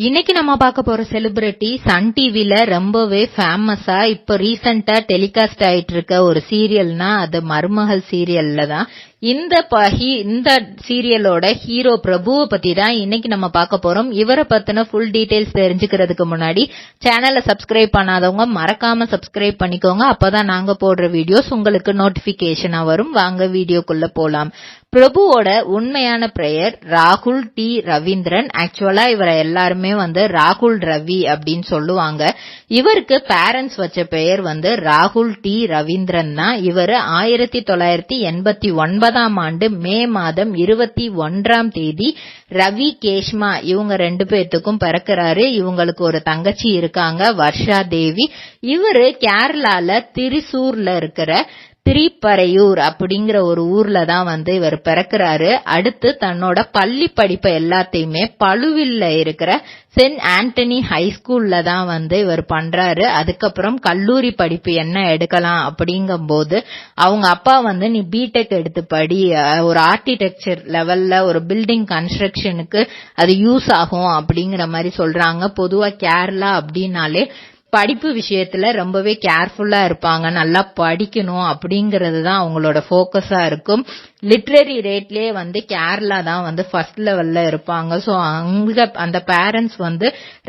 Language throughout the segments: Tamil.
இன்னைக்கு நம்ம பார்க்க போற செலிபிரிட்டி சன் டிவில ரொம்பவே ஃபேமஸா இப்ப ரீசெண்டா டெலிகாஸ்ட் ஆயிட்டு இருக்க ஒரு சீரியல்னா அது மருமகள் சீரியல்ல தான். இந்த சீரியலோட ஹீரோ பிரபுவை பத்தி தான் இன்னைக்கு நம்ம பார்க்க போறோம். இவரை பத்தின ஃபுல் டீடைல்ஸ் தெரிஞ்சுக்கிறதுக்கு முன்னாடி சேனலை சப்ஸ்கிரைப் பண்ணாதவங்க மறக்காம சப்ஸ்கிரைப் பண்ணிக்கோங்க. அப்பதான் நாங்க போடுற வீடியோஸ் உங்களுக்கு நோட்டிபிகேஷனா வரும். வாங்க வீடியோக்குள்ள போலாம். பிரபுவோட உண்மையான பெயர் ராகுல் டி ரவீந்திரன். ஆக்சுவலா இவரை எல்லாருமே ராகுல் ரவி அப்படின்னு சொல்லுவாங்க. இவருக்கு பேரண்ட்ஸ் வச்ச பெயர் ராகுல் டி ரவீந்திரன் தான். இவர் 1989ஆம் ஆண்டு மே மாதம் 21ஆம் தேதி ரவி கேஷ்மா இவங்க 2 பேத்துக்கும் பிறக்கிறாரு. இவங்களுக்கு ஒரு தங்கச்சி இருக்காங்க, வர்ஷா தேவி. இவரு கேரளால திரிசூர்ல இருக்கிற திரிப்பரையூர் அப்படிங்கிற ஒரு ஊர்ல தான் இவர் பிறக்கிறாரு. அடுத்து தன்னோட பள்ளி படிப்பை எல்லாத்தையுமே பழுவில்ல இருக்கிற சென்ட் ஆண்டனி ஹைஸ்கூல்ல தான் இவர் பண்றாரு. அதுக்கப்புறம் கல்லூரி படிப்பு என்ன எடுக்கலாம் அப்படிங்கும் போது அவங்க அப்பா நீ பிடெக் எடுத்து படி, ஒரு ஆர்கிடெக்சர் லெவல்ல ஒரு பில்டிங் கன்ஸ்ட்ரக்ஷனுக்கு அது யூஸ் ஆகும் அப்படிங்கிற மாதிரி சொல்றாங்க. பொதுவா கேரளா அப்படின்னாலே படிப்பு விஷயத்துல ரொம்பவே கேர்ஃபுல்லா இருப்பாங்க, நல்லா படிக்கணும் அப்படிங்கறது தான் அவங்களோட போக்கஸா இருக்கும். லிட்ரரி ரேட்லயே கேரளா தான் ஃபர்ஸ்ட் லெவல்ல இருப்பாங்க. சோ அங்க அந்த பேரண்ட்ஸ்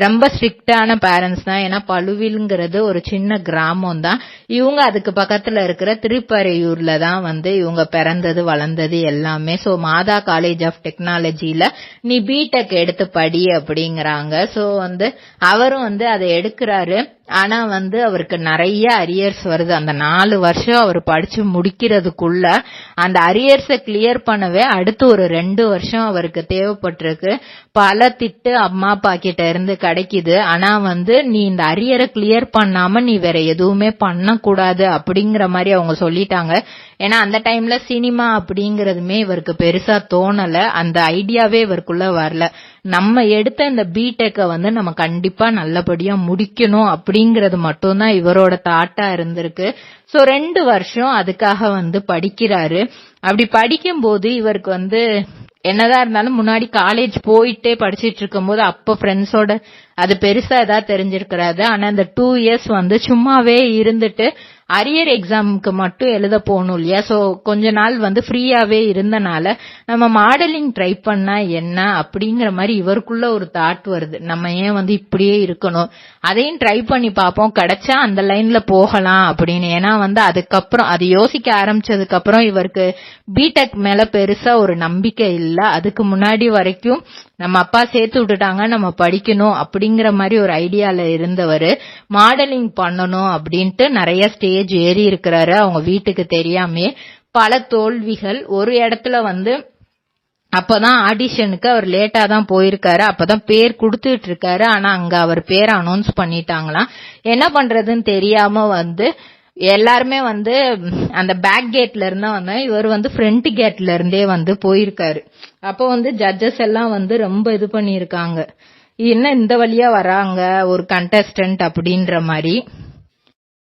ரொம்ப ஸ்ட்ரிக்டான பேரண்ட்ஸ் தான். ஏன்னா பழுவில்ங்கிறது ஒரு சின்ன கிராமம் தான். இவங்க அதுக்கு பக்கத்துல இருக்கிற திருப்பரையூர்ல தான் இவங்க பிறந்தது வளர்ந்தது எல்லாமே. சோ மாதா காலேஜ் ஆஃப் டெக்னாலஜில நீ பிடெக் எடுத்து படி அப்படிங்கறாங்க. சோ அவரும் அதை எடுக்கிறாரு. ஆனா அவருக்கு நிறைய அரியர்ஸ் வருது. அந்த 4 வருஷம் அவர் படிச்சு முடிக்கிறதுக்குள்ள அந்த அரியர்ஸ கிளியர் பண்ணவே அடுத்து ஒரு 2 வருஷம் அவருக்கு தேவைப்பட்டிருக்கு. பல திட்டு அம்மா அப்பா கிட்ட இருந்து கிடைக்குது. ஆனா நீ இந்த அரியரை கிளியர் பண்ணாம நீ வேற எதுவுமே பண்ண கூடாது அப்படிங்கிற மாதிரி அவங்க சொல்லிட்டாங்க. ஏன்னா அந்த டைம்ல சினிமா அப்படிங்கறதுமே இவருக்கு பெருசா தோணல, அந்த ஐடியாவே இவருக்குள்ள வரல. நம்ம எடுத்த இந்த பிடெக்க நம்ம கண்டிப்பா நல்லபடியா முடிக்கணும் அப்படிங்கறது மட்டும் தான் இவரோட தாட்டா இருந்திருக்கு. சோ 2 வருஷம் அதுக்காக படிக்கிறாரு. அப்படி படிக்கும் போது இவருக்கு என்னதான் இருந்தாலும் முன்னாடி காலேஜ் போயிட்டே படிச்சிட்டு இருக்கும் போது அப்ப ஃப்ரெண்ட்ஸோட அது பெருசா ஏதாவது தெரிஞ்சிருக்கிறாரு. ஆனா இந்த 2 இயர்ஸ் சும்மாவே இருந்துட்டு அரியர் எக்ஸாமுக்கு மட்டும் எழுத போகணும் இல்லையா. சோ கொஞ்ச நாள் ஃப்ரீயாவே இருந்தனால நம்ம மாடலிங் ட்ரை பண்ணா என்ன அப்படிங்கிற மாதிரி இவருக்குள்ள ஒரு தாட் வருது. நம்ம ஏன் இப்படியே இருக்கணும், அதையும் ட்ரை பண்ணி பார்ப்போம், கிடைச்சா அந்த லைன்ல போகலாம் அப்படின்னு. ஏன்னா அதுக்கப்புறம் அது யோசிக்க ஆரம்பிச்சதுக்கு அப்புறம் இவருக்கு பிடெக் மேல பெருசா ஒரு நம்பிக்கை இல்ல. அதுக்கு முன்னாடி வரைக்கும் நம்ம அப்பா சேர்த்து விட்டுட்டாங்க, நம்ம படிக்கணும் அப்படிங்கிற மாதிரி ஒரு ஐடியால இருந்தவர் மாடலிங் பண்ணணும் அப்படின்ட்டு நிறைய ஸ்டேஜ் ஏறி இருக்கிறாரு. அவங்க வீட்டுக்கு தெரியாமே பல தோல்விகள். ஒரு இடத்துல அப்பதான் ஆடிஷனுக்கு அவர் லேட்டா தான் போயிருக்காரு. அப்பதான் பேர் கொடுத்துட்டு இருக்காரு. ஆனா அங்க அவர் பேரை அனௌன்ஸ் பண்ணிட்டாங்களாம். என்ன பண்றதுன்னு தெரியாம எல்லாருமே அந்த பேக் கேட்ல இருந்தா இவர் ஃப்ரண்ட் கேட்ல இருந்தே போயிருக்காரு. அப்போ ஜட்ஜஸ் எல்லாம் ரொம்ப இது பண்ணிருக்காங்க, என்ன இந்த வழியா வராங்க ஒரு கண்டஸ்டன்ட் அப்படின்ற மாதிரி.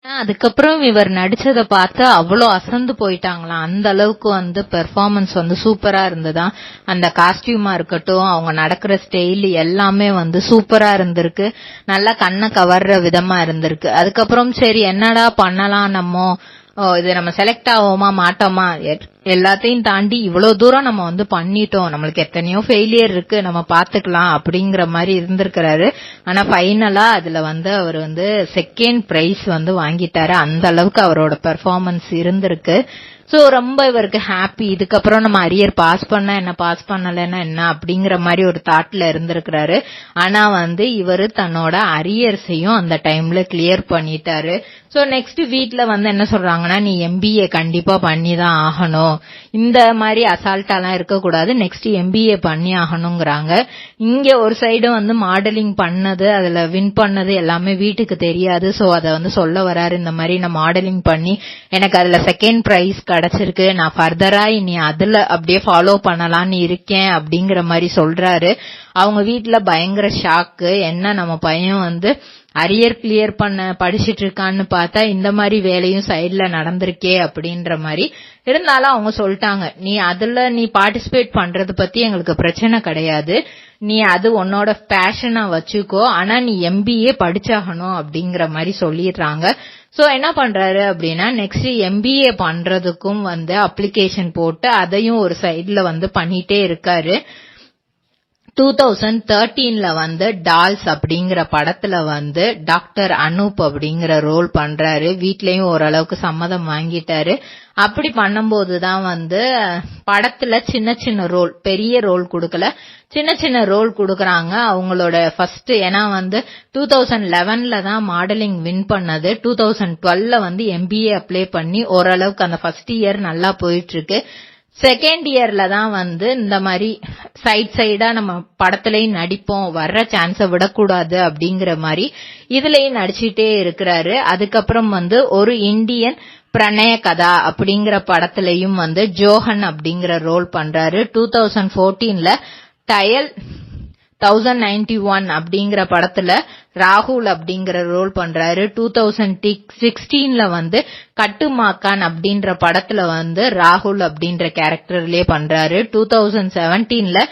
அதுக்கப்புறம் இவர் நடிச்சதை பார்த்து அவ்வளோ அசந்து போயிட்டாங்களாம். அந்த அளவுக்கு பெர்ஃபார்மன்ஸ் சூப்பரா இருந்ததா. அந்த காஸ்டியூமா இருக்கட்டும், அவங்க நடக்கிற ஸ்டைல் எல்லாமே சூப்பரா இருந்திருக்கு, நல்லா கண்ணை கவர்ற விதமா இருந்திருக்கு. அதுக்கப்புறம் சரி என்னடா பண்ணலாம், இது நம்ம செலக்ட் ஆவோமா மாட்டோமா எல்லாத்தையும் தாண்டி இவ்வளவு தூரம் நம்ம பண்ணிட்டோம், நம்மளுக்கு எத்தனையோ ஃபெயிலியர் இருக்கு, நம்ம பாத்துக்கலாம் அப்படிங்கிற மாதிரி இருந்திருக்கிறாரு. ஆனா ஃபைனலா அதுல அவர் செகண்ட் பிரைஸ் வாங்கிட்டாரு. அந்த அளவுக்கு அவரோட பெர்ஃபார்மன்ஸ் இருந்திருக்கு. சோ ரொம்ப இவருக்கு ஹாப்பி. இதுக்கப்புறம் நம்ம அரியர் பாஸ் பண்ண என்ன, பாஸ் பண்ணலன்னா என்ன அப்படிங்கிற மாதிரி ஒரு தாட்ல இருந்திருக்கிறாரு. ஆனா இவரு தன்னோட அரியர்ஸையும் அந்த டைம்ல கிளியர் பண்ணிட்டாரு. சோ நெக்ஸ்ட் வீட்ல என்ன சொல்றாங்கன்னா, நீ எம்பிஏ கண்டிப்பா பண்ணிதான் ஆகணும், இந்த மாதிரி அசால்ட்டாலாம் இருக்கக்கூடாது, நெக்ஸ்ட் எம்பிஏ பண்ணி ஆகணுங்கிறாங்க. இங்க ஒரு சைடு மாடலிங் பண்ணது, அதுல வின் பண்ணது எல்லாமே வீட்டுக்கு தெரியாது. சோ அத சொல்ல வராரு, இந்த மாதிரி நான் மாடலிங் பண்ணி எனக்கு அதுல செகண்ட் பிரைஸ் கிடைச்சிருக்கு, நான் ஃபர்தரா இனி அதுல அப்படியே ஃபாலோ பண்ணலாம்னு இருக்கேன் அப்படிங்கிற மாதிரி சொல்றாரு. அவங்க வீட்டுல பயங்கர ஷாக்கு, என்ன நம்ம பையன் அரியர் கிளியர் பண்ண படிச்சிட்டு இருக்கான்னு பார்த்தா இந்த மாதிரி வேலையும் சைட்ல நடந்திருக்கே அப்படின்ற மாதிரி. இருந்தாலும் அவங்க சொல்லிட்டாங்க, நீ பார்ட்டிசிபேட் பண்றது பத்தி எங்களுக்கு பிரச்சனை கிடையாது, நீ அது உன்னோட பேஷனா வச்சுக்கோ, ஆனா நீ MBA படிச்சாகணும் அப்படிங்கிற மாதிரி சொல்லிடுறாங்க. சோ என்ன பண்றாரு அப்படின்னா நெக்ஸ்ட் MBA பண்றதுக்கும் அப்ளிகேஷன் போட்டு அதையும் ஒரு சைட்ல பண்ணிட்டே இருக்காரு. 2013ல டால்ஸ் அப்படிங்கிற படத்துல டாக்டர் அனூப் அப்படிங்கிற ரோல் பண்றாரு. வீட்லயும் ஓரளவுக்கு சம்மதம் வாங்கிட்டாரு. அப்படி பண்ணும்போதுதான் படத்துல சின்ன சின்ன ரோல், பெரிய ரோல் கொடுக்கல, சின்ன சின்ன ரோல் கொடுக்கறாங்க. அவங்களோட ஃபர்ஸ்ட் ஏன்னா 2011ல தான் மாடலிங் வின் பண்ணது. 2012ல MBA அப்ளை பண்ணி ஓரளவுக்கு அந்த ஃபர்ஸ்ட் இயர் நல்லா போயிட்டு இருக்கு. செகண்ட் இயர்ல தான் இந்த மாதிரி சைடா நம்ம படத்துலயும் நடிப்போம், வர்ற சான்ஸ விடக்கூடாது அப்படிங்கிற மாதிரி இதுலயும் நடிச்சுட்டே இருக்கிறாரு. அதுக்கப்புறம் ஒரு இந்தியன் பிரணய கதா அப்படிங்கிற படத்துலயும் ஜோஹன் அப்படிங்கிற ரோல் பண்றாரு. 2014ல டயல் 1091 அப்படிங்கிற படத்துல ராகுல் அப்படிங்கிற ரோல் பண்றாரு. 2016ல கட்டுமாக்கான் அப்படின்ற படத்துல ராகுல் அப்படின்ற கேரக்டர்லயே பண்றாரு. 2017ல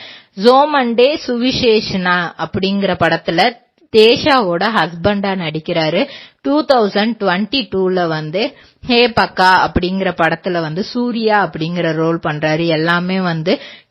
ஜோமண்டே சுவிசேஷனா அப்படிங்கிற படத்துல தேஷாவோட ஹஸ்பண்டா நடிக்கிறாரு. 2022ல ஹே பக்கா அப்படிங்கிற படத்துல சூர்யா அப்படிங்கிற ரோல் பண்றாரு. எல்லாமே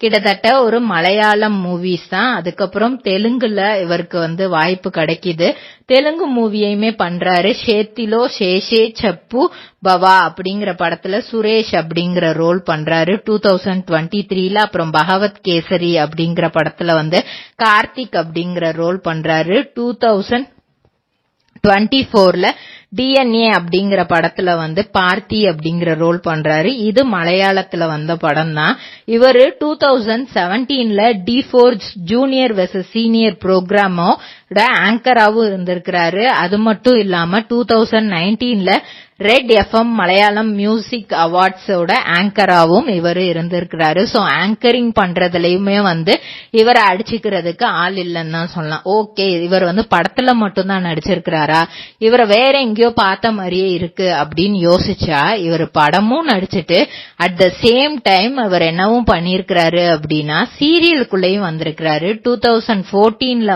கிட்டத்தட்ட ஒரு மலையாளம் மூவிஸ் தான். அதுக்கப்புறம் தெலுங்குல இவருக்கு வாய்ப்பு கிடைக்குது. தெலுங்கு மூவியுமே பண்றாரு. ஷேத்திலோ சேஷே சப்பு பவா அப்படிங்கிற படத்துல சுரேஷ் அப்படிங்கிற ரோல் பண்றாரு 2023ல. அப்புறம் பகவத் கேசரி அப்படிங்கிற படத்துல கார்த்திக் அப்படிங்கிற ரோல் பண்றாரு. 2024ல DNA அப்படிங்கிற படத்துல பார்த்தி அப்படிங்கிற ரோல் பண்றாரு. இது மலையாளத்துல வந்த படம் தான். இவரு 2017ல D4 ஜூனியர் வெர்சஸ் சீனியர் ப்ரோக்ராமோட ஆங்கராவும் இருந்திருக்கிறாரு. அது மட்டும் இல்லாம 2019ல ரெட் FM மலையாளம் மியூசிக் அவார்ட்ஸோட ஆங்கராவும் இவரு இருந்திருக்கிறாரு. சோ ஆங்கரிங் பண்றதுலயுமே இவரை அடிச்சுக்கிறதுக்கு ஆள் இல்லன்னு தான் சொல்லலாம். ஓகே, இவர் படத்துல மட்டும் தான் நடிச்சிருக்கிறாரா, இவரை வேற எங்கேயோ பார்த்த மாதிரியே இருக்கு அப்படின்னு யோசிச்சா, இவர் படமும் நடிச்சிட்டு அட் த சேம் டைம் இவர் என்னவும் பண்ணிருக்கிறாரு அப்படின்னா சீரியலுக்குள்ளேயும் வந்திருக்கிறாரு. 2014ல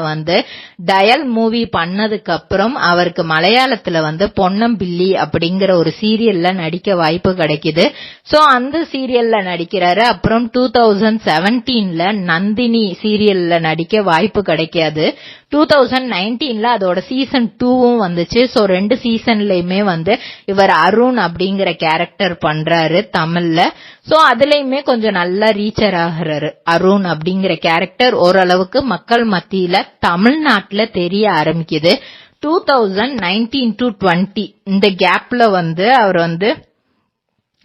டயல் மூவி பண்ணதுக்கு அப்புறம் அவருக்கு மலையாளத்துல பொன்னம்பிள்ளி அப்படிங்கிற ஒரு சீரியல்ல நடிக்க வாய்ப்பு கிடைக்குது. சோ அந்த சீரியல்ல நடிக்கிறாரு. அப்புறம் 2017ல நந்தினி சீரியல்ல நடிக்க வாய்ப்பு கிடைக்காது. 2019ல அதோட சீசன் 2வும் வந்துச்சு. சோ 2 சீசன்லயுமே இவர் அருண் அப்படிங்கிற கேரக்டர் பண்றாரு தமிழ்ல. சோ அதுலயுமே கொஞ்சம் நல்லா ரீச்சர் ஆகுறாரு. அருண் அப்படிங்கிற கேரக்டர் ஓரளவுக்கு மக்கள் மத்தியில தமிழ்நாட்டுல தெரிய ஆரம்பிக்குது. 2019 to 20 இந்த கேப்ல அவர்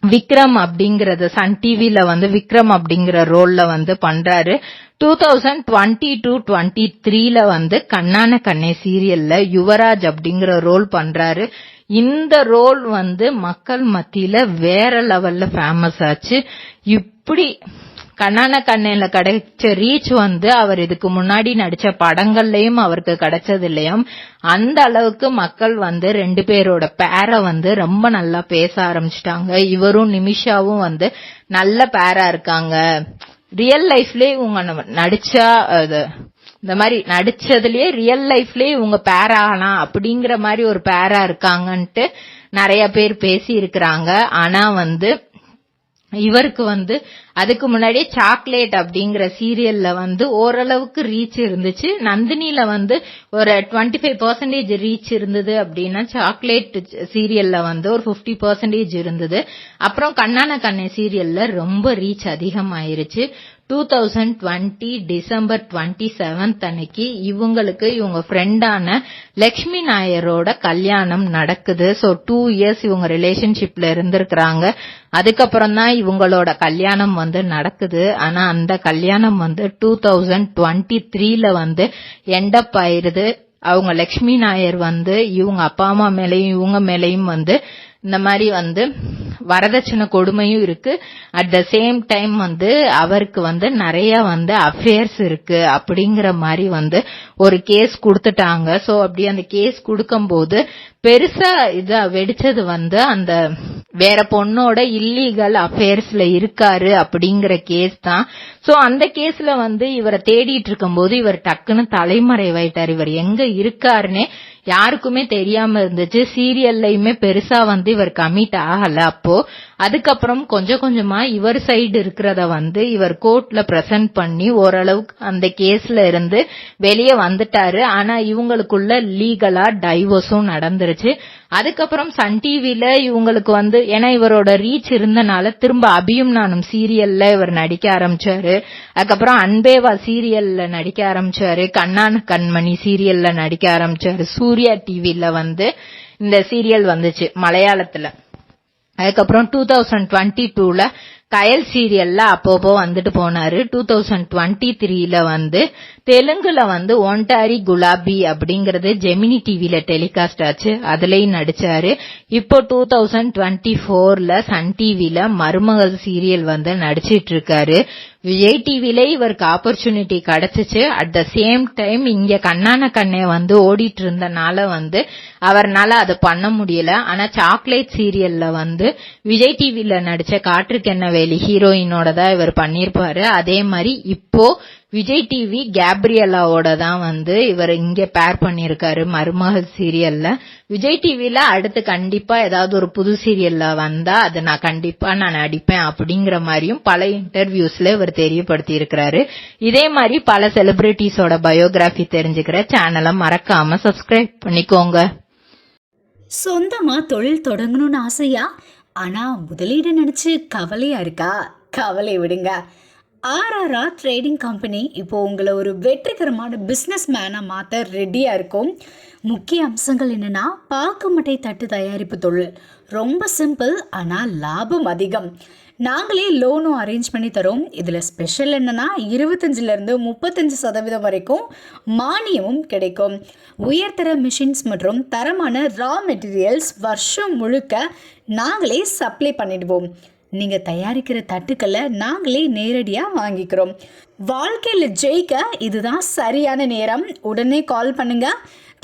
விக்ரம் அப்படிங்கறது சன் டிவில விக்ரம் அப்படிங்கிற ரோல்ல பண்றாரு. 2020 to 23ல கண்ணான கண்ணே சீரியல்ல யுவராஜ் அப்படிங்கிற ரோல் பண்றாரு. இந்த ரோல் மக்கள் மத்தியில வேற லெவல்ல ஃபேமஸ் ஆச்சு. இப்படி கண்ணான கண்ணையில கிடைச்ச ரீச் அவர் இதுக்கு முன்னாடி நடிச்ச படங்கள்லயும் அவருக்கு கிடைச்சது இல்லையாம். அந்த அளவுக்கு மக்கள் 2 பேரோட பேரை ரொம்ப நல்லா பேச ஆரம்பிச்சிட்டாங்க. இவரும் நிமிஷாவும் நல்ல பேரா இருக்காங்க. ரியல் லைஃப்லயே இவங்க நடிச்சா இந்த மாதிரி நடிச்சதுலயே ரியல் லைஃப்லயே இவங்க பேரா ஆகலாம் அப்படிங்கிற மாதிரி ஒரு பேரா இருக்காங்கன்ட்டு நிறைய பேர் பேசி இருக்கிறாங்க. ஆனா இவருக்கு அதுக்கு முன்னாடியே சாக்லேட் அப்படிங்கிற சீரியல்ல ஓரளவுக்கு ரீச் இருந்துச்சு. நந்தினில ஒரு 25% ரீச் இருந்தது அப்படின்னா சாக்லேட் சீரியல்ல ஒரு 50% இருந்தது. அப்புறம் கண்ணான கண்ணே சீரியல்ல ரொம்ப ரீச் அதிகமாயிருச்சு. 2020 டிசம்பர் 27 அன்னைக்கு இவங்க ஃப்ரெண்டான லக்ஷ்மி நாயரோட கல்யாணம் நடக்குது. சோ 2 இயர்ஸ் இவங்க ரிலேஷன்ஷிப்ல இருந்திருக்கிறாங்க. அதுக்கப்புறம் தான் இவங்களோட கல்யாணம் நடக்குது. ஆனா அந்த கல்யாணம் 2023ல எண்டப் ஆயிருது. அவங்க லக்ஷ்மி நாயர் இவங்க அப்பா அம்மா மேலையும் இவங்க மேலையும் இந்த மாதிரி வந்து வரதட்சணை கொடுமையும் இருக்கு. அட் த சேம் டைம் வந்து அவருக்கு வந்து நிறைய வந்து அஃபேர்ஸ் இருக்கு அப்படிங்கிற மாதிரி வந்து ஒரு கேஸ் கொடுத்துட்டாங்க. சோ அப்படி அந்த கேஸ் கொடுக்கும் போது பெருசா இத வெடிச்சது வந்து அந்த வேற பொண்ணோட இல்லீகல் அஃபேர்ஸ்ல இருக்காரு அப்படிங்கிற கேஸ் தான். சோ அந்த கேஸ்ல வந்து இவரை தேடிட்டு இருக்கும் போது இவர் டக்குன்னு தலைமறைவாயிட்டார். இவர் எங்க இருக்காருன்னே யாருக்குமே தெரியாம இருந்துச்சு. சீரியல்லையுமே பெருசா வந்து இவர் கமிட் ஆகல. அப்போ அதுக்கப்புறம் கொஞ்சம் கொஞ்சமா இவர் சைடு இருக்கிறத வந்து இவர் கோர்ட்ல பிரசன்ட் பண்ணி ஓரளவுக்கு அந்த கேஸ்ல இருந்து வெளியே வந்துட்டாரு. ஆனா இவங்களுக்குள்ள லீகலா டைவோர்ஸும் நடந்துருச்சு. அதுக்கப்புறம் சன் டிவில இவங்களுக்கு வந்து ஏன்னா இவரோட ரீச் இருந்தனால திரும்ப அபியும் நானும் சீரியல்ல இவர் நடிக்க ஆரம்பிச்சாரு. அதுக்கப்புறம் அன்பேவா சீரியல்ல நடிக்க ஆரம்பிச்சாரு. கண்ணான கண்மணி சீரியல்ல நடிக்க ஆரம்பிச்சாரு. சூர்யா டிவில வந்து இந்த சீரியல் வந்துச்சு மலையாளத்துல. அதுக்கப்புறம் 2022ல கயல் சீரியல்ல அப்பப்போ வந்துட்டு போனாரு. 2023ல வந்து தெலுங்குல வந்து ஒன்டாரி குலாபி அப்படிங்கறது ஜெமினி டிவில டெலிகாஸ்ட் ஆச்சு. அதுலயும் நடிச்சாரு. இப்போ 2024ல சன் டிவில மருமகள் சீரியல் வந்து நடிச்சிட்டு இருக்காரு. விஜய் டிவில இவருக்கு ஆப்பர்ச்சுனிட்டி கிடைச்சிச்சு. அட் த சேம் டைம் இங்க கண்ணான கண்ணே வந்து ஓடிட்டு இருந்தனால வந்து அவர்னால அதை பண்ண முடியல. ஆனா சாக்லேட் சீரியல்ல வந்து விஜய் டிவில நடிச்ச காற்றுக்கென்ன வேலி ஹீரோயினோட தான் இவர் பண்ணிருப்பாரு. அதே மாதிரி இப்போ விஜய் டிவி கேப்ரியலாவோட தான் வந்து இவர் இங்க பேர் பண்ணிருக்காரு மருமகள் சீரியல்ல. விஜய் டிவில அடுத்து கண்டிப்பா ஏதாவது ஒரு புது சீரியல்ல வந்தா அது நான் நடிப்பேன் அப்படிங்கிற மாதிரியும் பல இன்டர்வியூஸ்ல இவர் தெரியப்படுத்தி இருக்கிறாரு. இதே மாதிரி பல செலிபிரிட்டிஸோட பயோகிராஃபி தெரிஞ்சுக்கிற சேனலை மறக்காம சப்ஸ்கிரைப் பண்ணிக்கோங்க. சொந்தமா தொழில் தொடங்கணும்னு ஆசையா? ஆனா முதலீடு நினைச்சு கவலையா இருக்கா? கவலை விடுங்க. ஆர்ஆர்ஆர் ட்ரேடிங் கம்பெனி இப்போ உங்களை ஒரு வெற்றிகரமான பிஸ்னஸ் மேனாக மாற்ற ரெடியாக இருக்கும். முக்கிய அம்சங்கள் என்னென்னா, பாக்குமட்டை தட்டு தயாரிப்பு தொழில் ரொம்ப சிம்பிள், ஆனால் லாபம் அதிகம். நாங்களே லோனும் அரேஞ்ச் பண்ணி தரோம். இதில் ஸ்பெஷல் என்னென்னா 25லேருந்து 35% வரைக்கும் மானியமும் கிடைக்கும். உயர்தர மிஷின்ஸ் மற்றும் தரமான ரா மெட்டீரியல்ஸ் வருஷம் முழுக்க நாங்களே சப்ளை பண்ணிடுவோம். நீங்கள் தயாரிக்கிற தட்டுக்களை நாங்களே நேரடியாக வாங்கிக்கிறோம். வாழ்க்கையில் ஜெயிக்க இதுதான் சரியான நேரம். உடனே கால் பண்ணுங்க.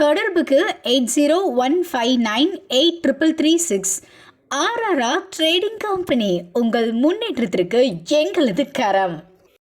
தொடர்புக்கு 8015983336. ஆர்ஆர்ஆர் ட்ரேடிங் கம்பெனி, உங்கள் முன்னேற்றத்திற்கு எங்களது கரம்.